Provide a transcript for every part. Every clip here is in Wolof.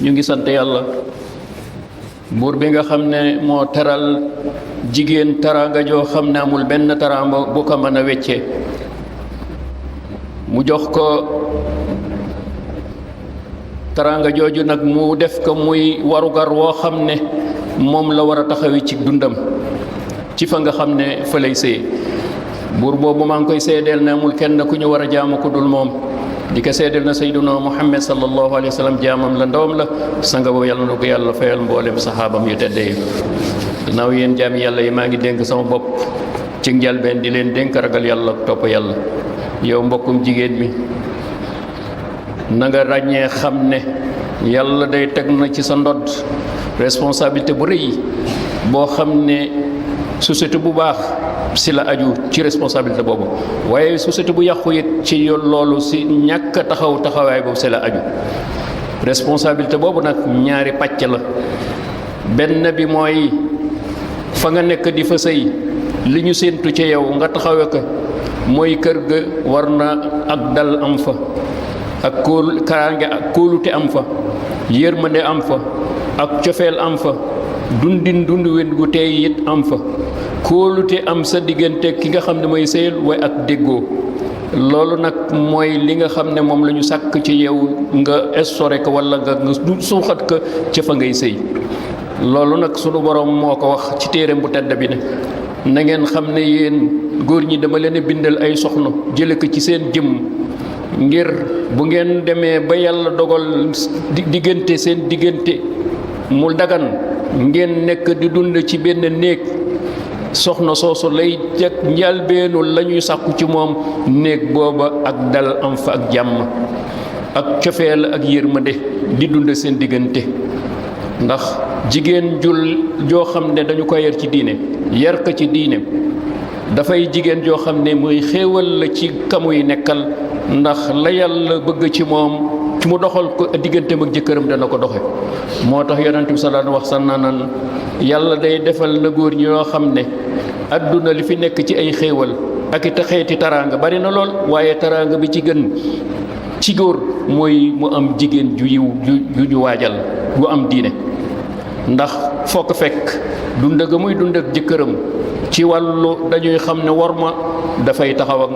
ñu ngi sant yàlla buur bi nga xam ne moo teral jigéen teraanga joo xam ne amul benn teraanga bu ko mën a weccee mu jox ko teraanga jooju nag mu def ko muy warugar woo xam ne moom la war a taxawi ci dundam ci fa nga xam ne fa lay sëy buur boobu maa ngi koy seedeel ne amul kenn ku ñu war a jaamu ku dul moom di ko seedeel na sayduna muhammad sallallahu alayhi wa sallam jaamam la ndawam la sanga boobu yàlla na ko yàlla fayal mboolem saxaabam yu tedde yi gannaaw yéen jaami yàlla yi maa ngi dénk sama bopp ci njalbeen di leen dénk ragal yàlla topp yàlla yow mbokkum jigéen mi na nga ràññee xam ne yàlla day teg na ci sa ndodd responsabilité bu rëy boo xam ne société bu baax si la aju ci responsabilité boobu waaye société bu yàqu it ci loolu si ñàkk a taxawaay boobu si la aju responsabilité boobu nag ñaari pàcc la benn bi mooy fa nga nekk di fa sëy li ñu séentu ci yow nga taxawe ko mooy kër ga war na ak dal am fa ak karange ak kóolute am fa yërmande am fa ak cofeel am fa dund wen gu tey it am fa kóolute am sa diggante ki nga xam ne mooy sëyal waaye ak déggoo loolu nag mooy li nga xam ne moom la ñu sàkk ci yow nga instauré ko wala nga suuxat ko ca fa ngay sëy loolu nag sunu borom moo ko wax ci téereem bu tedd bi ne na ngeen xam ne yéen góor ñi dama leen a bindal ay soxna jële ko ci seen jëmm ngir bu ngeen demee ba yàlla dogal diggante seen diggante mu dagan ngeen nekk di dund ci benn néeg soxna soosu lay jag njalbeenu la ñuy sàkku ci moom néeg booba ak dal am fa ak jàmm ak cofeel ak yërmande di dund seen diggante ndax jigéen joo xam ne dañu ko yar ci diine yar ko ci diine dafay jigéen joo xam ne muy xéewal la ci kamuy nekkal ndax la yàlla bëgg ci moom ci mu doxal ko digganteem ak jëkkëram dana ko doxe moo tax yonent bi sallallahu alayhi wa sallam wax nan yàlla day defal na góor ñi yoo xam ne adduna li fi nekk ci ay xéewal ak i xeeti taraanga bari na lool waaye taraanga bi ci gën ci góor mooy mu am jigéen ju yiw ju waajal gu am diine ndax foo ko fekk dund ga muy dund ak jëkkëram ci wàllu dañuy xam ne war ma dafay taxaw ak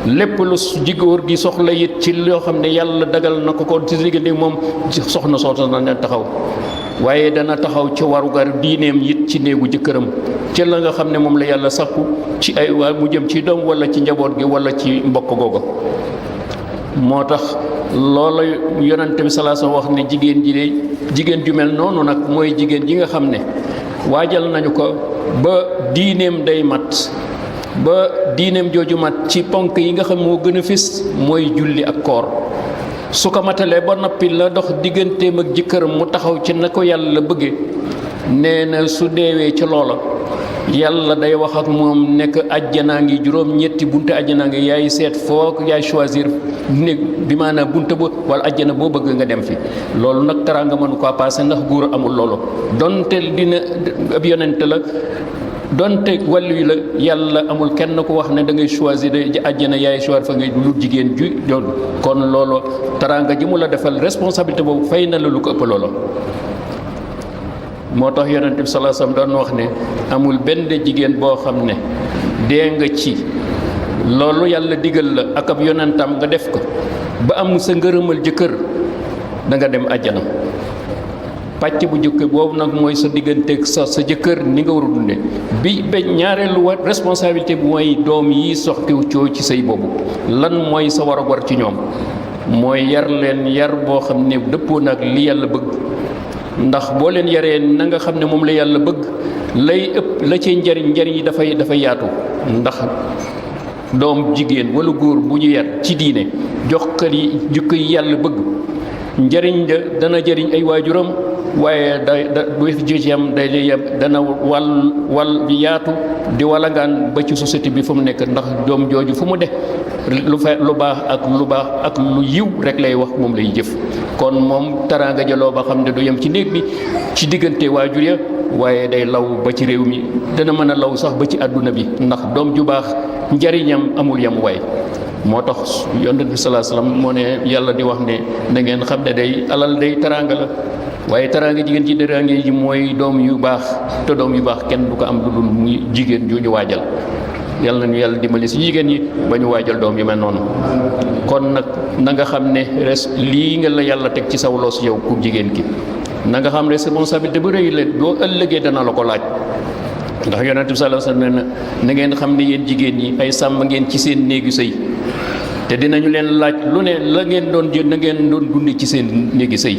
lépp lu jigóor gi soxla it ci loo xam ne yàlla dagal na ko ci diggante moom soxna soota na taxaw waaye dana taxaw ci warugar diineem it ci néegu jëkkëram ci la nga xam ne moom la yàlla sakku ci ay waa mu jëm ci doom wala ci njaboot gi wala ci mbokk googa moo tax loola yonante bi sallallahu alayhi wasallam wax ne jigéen ji de jigéen ju mel noonu nag mooy jigéen ji nga xam ne waajal nañu ko ba diineem day mat ba diineem jooju mat ci ponk yi nga xam moo gën a fés mooy julli ak koor su ko matalee ba noppi la dox digganteem ak jëkkëram mu taxaw ci na ko yàlla bëgge nee na su deewee ci loola yàlla day wax ak moom nekk ajjanaa ngi juróom-ñetti bunte ajjanaa ngi yaay seet foo yaay choisir néeg bi maanaam bunte ba wala ajjana boo bëgg nga dem fi loolu nag teraanga mënu ko passé ndax góor amul loolu donte dina ab yonente la donte wàllu yi la yàlla amul kenn ku wax ne da ngay choisir ajjana yaay choisir fa ngay lu jigéen ju doon kon loolu teraanga ji mu la defal responsabilité boobu fay na la lu ko ëpp loolu moo tax yonent bi sallallahu alayhi wasallam doon wax ne amul benn jigéen boo xam ne dee nga ci loolu yàlla digal la ak ab yonentam nga def ko ba am sa ngërëmal jëkkër da nga dem àjjana pàcc bu jëkk boobu nag mooy sa digganteeg sa jëkkër ni nga war a dunde bi ba ñaareelu responsabilité bi mooy doom yi soxtiw coo ci sëy boobu lan mooy sa war a war ci ñoom mooy yar leen yar boo xam ne dëppoo nag li yàlla bëgg ndax boo leen yaree na nga xam ne moom la yàlla bëgg lay ëpp la cee njariñ yi dafay yaatu ndax doom jigéen wala góor bu ñu yar ci diine jox ko yi jukko yi yàlla bëgg njariñ dana jariñ ay waajuram waaye bu ci am day yem dana wal yaatu di walangaan ba ci société bi fu mu nekk ndax doom jooju fu mu de lu baax ak lu yiw rek lay wax moom lay jëf kon moom teraanga jaloo ba xam ne du yem ci néeg bi ci diggante waajur ya waaye day law ba ci réew mi dana mën a law sax ba ci àdduna bi ndax doom ju baax njariñam amul yam waay moo tax yonent bi sallallahu alayhi wasallam moo ne yàlla di wax ne na ngeen xam ne day alal day teraanga la waaye teraanga jigéen ci teraanga ji mooy doom yu baax te doom yu baax kenn du ko am lu dul muy jigéen ju ñu waajal yàlla nañu yàlla dimbali si jigéen ñi ba ñu waajal doom yu mel noonu. kon nag na nga xam ne lii nga la yàlla teg ci saw loos yow ku jigéen ki na nga xam responsabilité bu rëy la doo ëllëgee dana la ko laaj. ndax yonent bi sallallahu alayhi wasallam na ngeen xam ne yéen jigéen ñi ay sàmm ngeen ci seen néegu sëy te dinañu leen laaj lu ne la ngeen doon jël na ngeen doon dundi ci seen néegi sëy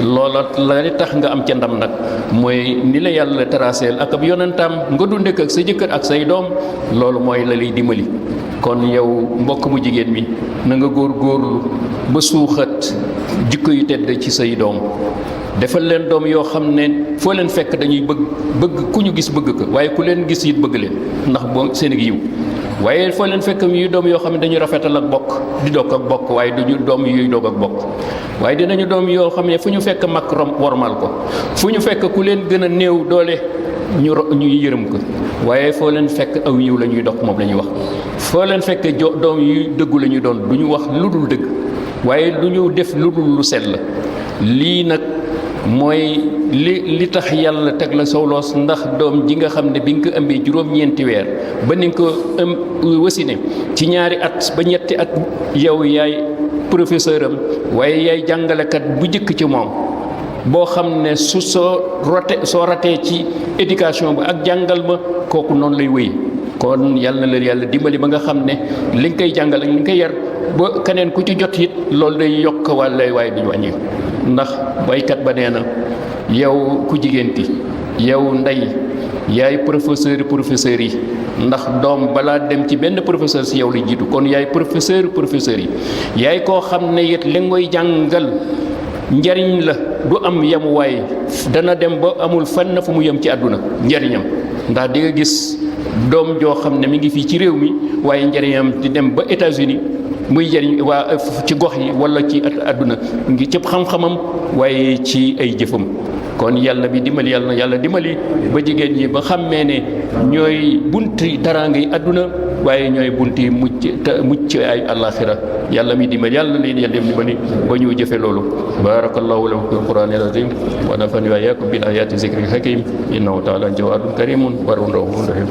loola la tax nga am ca ndam nag mooy ni la yàlla traceel ak ab yonentam nga dundek ak sa jëkkër ak say doom loolu mooy la lay dimbali. kon yow mbokk mu jigéen mi na nga góorgóorlu ba suuxat jikko yu tedd ci say doom defal leen doom yoo xam ne foo leen fekk dañuy bëgg ku ñu gis bëgg ko waaye ku leen gis it bëgg leen ndax boo seen yiw waaye foo leen fekk yu doom yoo xam ne dañuy rafetal ak bokk di dog ak bokk waaye duñu doom yuy dog ak bokk waaye dinañu doom yoo xam ne fu ñu fekk mag wormal ko fu ñu fekk ku leen gën a néew doole ñu yërëm ko waaye foo leen fekk aw yiw la ñuy dox moom la ñuy wax foo leen fekk doom yuy dëggu la ñuy doon du ñu wax lu dul dëgg waaye du ñu def lu dul lu sell lii nag mooy li tax yàlla teg la sowloos ndax doom ji nga xam ne bi nga ko ëmbee juróom-ñeenti weer ba ni nga ko wasine ci ñaari at ba ñetti at yow yaay professeur am waaye yaay jàngalekat bu njëkk ci moom boo xam ne soo ratee ci éducation ba ak jàngal ma kooku noonu lay wéy kon yàlla na la yàlla dimbali ba nga xam ne li nga koy jàngal ak li nga koy yar ba keneen ku ci jot it loolu day yokk walla waaye duñu wàññi ndax baykat ba nee na yow ku jigéen ki yow ndey yaay professeur yi ndax doom balaa dem ci benn professeur si yow la jiitu kon yaay professeur yi yaay koo xam ne it li ngoy jàngal njariñ la du am yemuwaay dana dem ba amul fenn fu mu yem ci àdduna njariñam ndax di nga gis doom joo xam ne mi ngi fii ci réew mi waaye njariñam di dem ba États-Unis muy jëriñ waa ci gox yi wala ci àdduna ngi cëpp xam-xamam waaye ci ay jëfam kon yàlla bi dimbali yàlla dimbali ba jigéen ñi ba xàmmee ne ñooy bunti taraanga yi àdduna waaye ñooy bunti mucc ay àllaaxira yàlla mi dimbali yàlla leen yàlla dimbali ba ñu jëfe loolu barakallahu lakum fil qur'anil azim wa nafani wa iyyakum bil ayati zikril hakim innahu ta'ala jawadun karimun barun rahim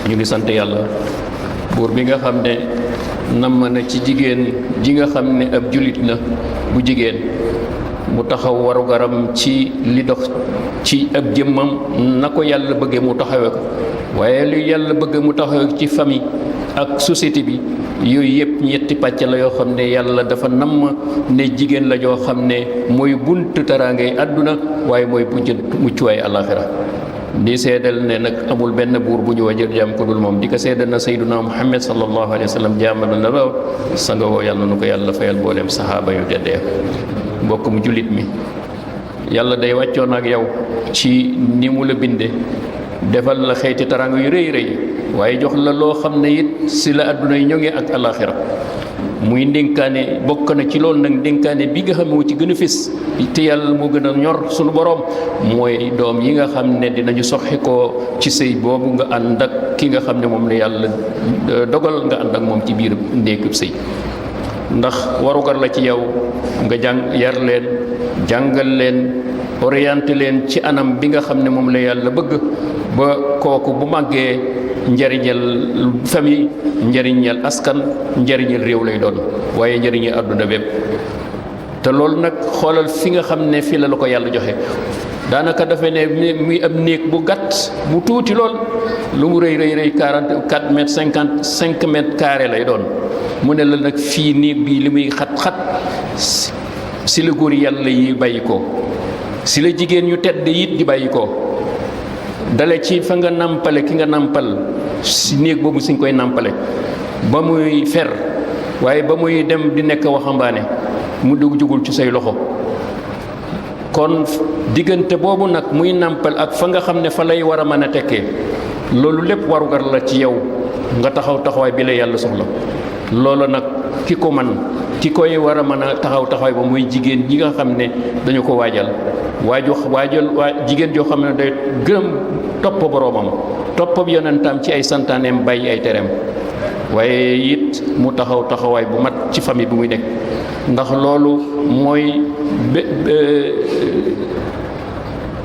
ñu ngi sant yàlla buur bi nga xam ne namm na ci jigéen ji nga xam ne ab julit la bu jigéen mu taxaw warugaram ci li dox ci ab jëmmam na ko yàlla bëgge mu taxawe ko waaye li yàlla bëgg mu taxawe ci famille ak société bi yooyu yëpp ñetti pàcc la yoo xam ne yàlla dafa namm ne jigéen la joo xam ne mooy buntu taraangay àdduna waaye mooy muccuwaay àllaaxira di seedal ne nag amul benn buur bu ñu wajal jaam ko dul moom di ko seedal na sayyiduna Muhammad sallallahu alayhi wa sallam jaamal na la sanga woo yàlla nu ko yàlla fayal booleem saxaaba yu teddee mbokk mu jullit mi yàlla day wàccoon ak yow ci ni mu la binde defal la xeeti taraanga yu rëy rëy waaye jox la loo xam ne it si la adduna yi ñoŋee ak alaxira muy ndénkaane bokk na ci loolu nag ndénkaane bi nga xam moo ci gën a fés te yàlla moo gën a ñor sunu borom mooy doom yi nga xam ne dinañu soxi ko ci sëy boobu nga ànd ak ki nga xam ne moom la yàlla dogal nga ànd ak moom ci biir ndéekub sëy ndax warugar la ci yow nga yar leen jàngal leen orienté leen ci anam bi nga xam ne moom la yàlla bëgg ba kooku bu màggee njariñal famille njariñal askan njariñal réew lay doon waaye njariñal àdduna bépp te loolu nag xoolal fi nga xam ne fii la ko yàlla joxe daanaka dafa ne muy ab néeg bu gàtt bu tuuti lool lu mu rëy 44 mètres 55 mètres carrés lay doon mu ne la nag fii néeg bii li muy xat-xat si la góor yàlla yi bàyyi ko si la jigéen ñu tedd it di bàyyi ko dale ci fa nga nàmpale ki nga nàmpal si néeg boobu suñ koy nàmpale ba muy fer waaye ba muy dem di nekk waxambaane mu dugg jugul ci say loxo kon diggante boobu nag muy nàmpal ak fa nga xam ne fa lay war a mën a tekkee loolu lépp warugar la ci yow nga taxaw taxawaay bi la yàlla soxla loolu nag ki ko man ki koy war a mën a taxawaay ba muy jigéen ñi nga xam ne dañu ko waajal jigéen joo xam ne day gërëm topp boroomam topp yonentam ci ay santaaneem bàyyi ay tereem waaye it mu taxawaay bu mat ci famille bi muy nekk ndax loolu mooy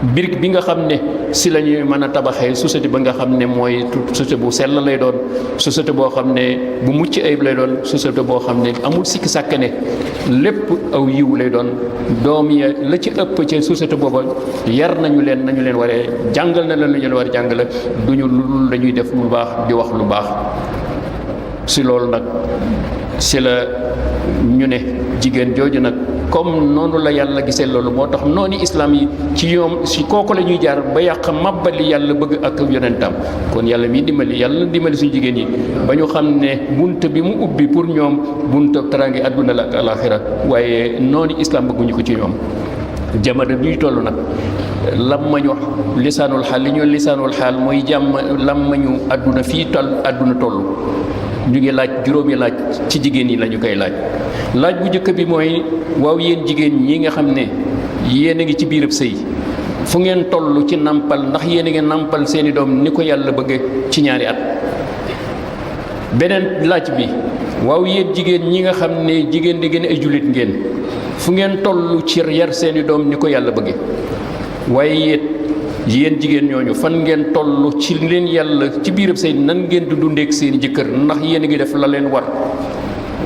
birig bi nga xam ne si la ñuy mën a tabaxee société ba nga xam ne mooy société bu sell lay doon société boo xam ne bu mucc ayib lay doon société boo xam ne amul sikki sàkk ne lépp aw yiw lay doon doom ya la ci ëpp ci société booba yar nañu leen waree jàngal na leen lu ñu leen war a jàngale duñu lu dañuy def lu baax di wax lu baax si loolu nag si la ñu ne jigéen jooju nag comme noonu la yàlla gisee loolu moo tax noonu islam yi ci ñoom si kooku la ñuy jaar ba yàq mabbali yàlla bëgg ak yonentam kon yàlla mi dimbali suñu jigéen yi ba ñu xam ne bunt bi mu ubbi pour ñoom bunt teraange àdduna la ak alaxira waaye noonu islam bëgguñu ko ci ñoom jamono bi ñu toll nag lammañu lisaanul xaal li ñu lisaanul xaal mooy jàmm lammañu àdduna fii àdduna toll ñu ngi laaj juróomi laaj ci jigéen yi la ñu koy laaj bu njëkk bi mooy waaw yéen jigéen ñi nga xam ne yéen a ngi ci biirab sëy fu ngeen toll ci nampal ndax yéen a ngi nampal seeni doom ni ko yàlla bëgge ci ñaari at beneen laaj bi waaw yéen jigéen ñi nga xam ne jigéen di gën ay jullit ngeen fu ngeen toll ci yar seeni doom ni ko yàlla bëgge waaye yéen jigéen ñooñu fan ngeen toll ci leen yàlla ci biirab sëy nan ngeen di dundeek seeni jëkkër ndax yéen a ngi def la leen war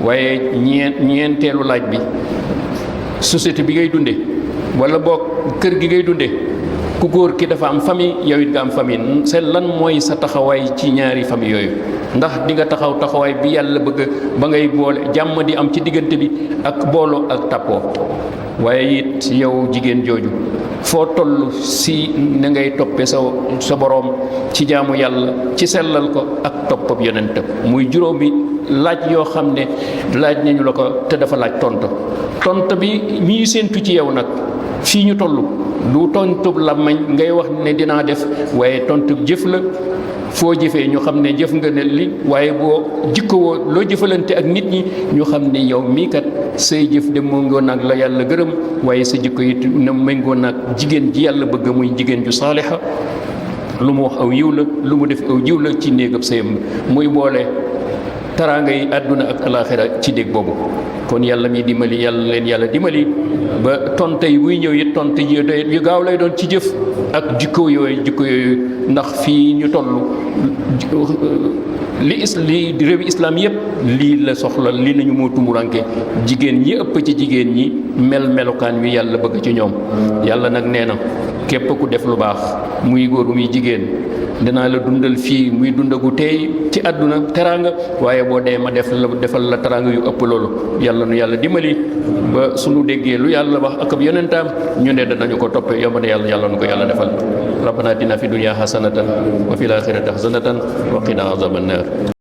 waaye ñeenteelu laaj bi société bi ngay dunde wala boog kër gi ngay dunde ku góor ki dafa am famille yow it nga am famille seen lan mooy sa taxawaay ci ñaari famille yooyu ndax di nga taxawaay bi yàlla bëgg ba ngay boole jàmm di am ci diggante bi ak booloo ak tàppoo waaye it yow jigéen jooju foo toll si na ngay toppe sa boroom ci jaamu yàlla ci sellal ko ak toppab yonentam muy juróomi laaj yoo xam ne laaj nañu la ko te dafa laaj tontu bi ñuy séentu ci yow nag fii ñu toll du tontub làmmiñ ngay wax ne dinaa def waaye tontub jëf la foo jëfee ñu xam ne jëf nga ne li waaye boo jikkowoo loo jëfalante ak nit ñi ñu xam ne yow mii kat say jëf de méngoo nag la yàlla gërëm waaye sa jikko it na méngoo nag jigéen ji yàlla bëgg muy jigéen ju saalixa lu mu wax aw yiw la lu mu def aw jiw la ci néegab sayam muy boole taraanga yi àdduna ak alaxira ci dégg boobu kon yàlla mi dimbali yàlla dimbali ba tonte yi buy ñëw it tonte yu gaaw lay doon ci jëf ak jikko yooyu ndax fii ñu toll li réewi islam yëpp lii la soxla lii nañu moo tumuranke jigéen ñi ëpp ci jigéen ñi melokaan wi yàlla bëgg ci ñoom yàlla nag nee na képp ku def lu baax muy góor muy jigéen dinaa la dundal fii muy dundagu teey ci àdduna teraanga waaye boo dee ma defal la teraanga yu ëpp loolu yàlla nu yàlla dimbali ba sunu déggee lu yàlla wax ak ab yonentaam ñu ne danañu ko toppe yomb na yàlla nu ko yàlla defal rabbana atina fi dunya hasanatan wa fil akhirati hasanatan wa qina azaban nar